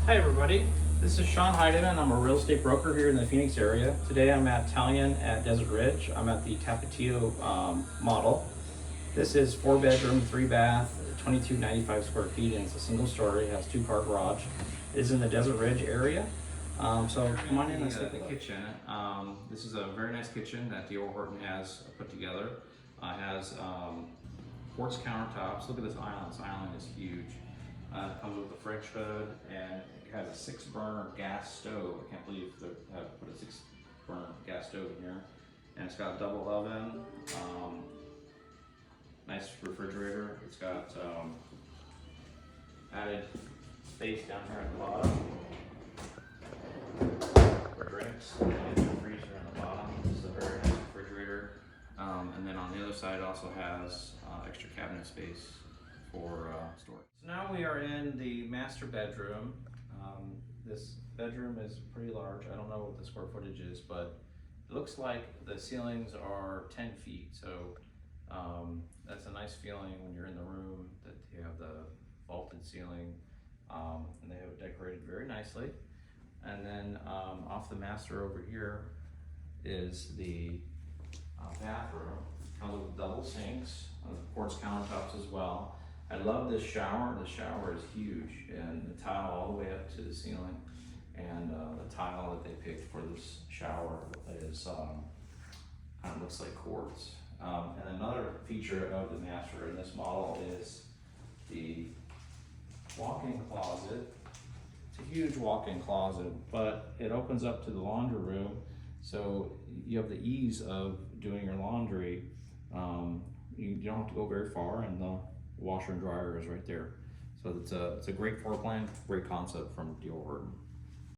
Hi everybody, this is Sean Heideman. I'm a real estate broker here in the Phoenix area. Today I'm at Talion at Desert Ridge. I'm at the Tapatio model. This is 4 bedroom, 3 bath, 2295 square feet, and it's a single story. It has 2 car garage. It is in the Desert Ridge area. So come on in and take the kitchen. This is a very nice kitchen that D.R. Horton has put together. It has quartz countertops. Look at this island. This island is huge. It comes with a French hood, and it has a 6-burner gas stove. I can't believe they put a 6-burner gas stove in here. And it's got a double oven, nice refrigerator. It's got added space down here at the bottom for drinks, and a freezer on the bottom. This is a very nice refrigerator. And then on the other side it also has extra cabinet space for storage. So now we are in the master bedroom. This bedroom is pretty large. I don't know what the square footage is, but it looks like the ceilings are 10 feet. So that's a nice feeling when you're in the room that you have the vaulted ceiling, and they have it decorated very nicely. And then off the master over here is the bathroom. Comes with double sinks, quartz countertops as well. I love this shower. The shower is huge, and the tile all the way up to the ceiling. And the tile that they picked for this shower is kind of looks like quartz. And another feature of the master in this model is the walk-in closet. It's a huge walk-in closet, but it opens up to the laundry room, so you have the ease of doing your laundry. You don't have to go very far, and the washer and dryer is right there. So it's a great floor plan, great concept from D.R. Horton.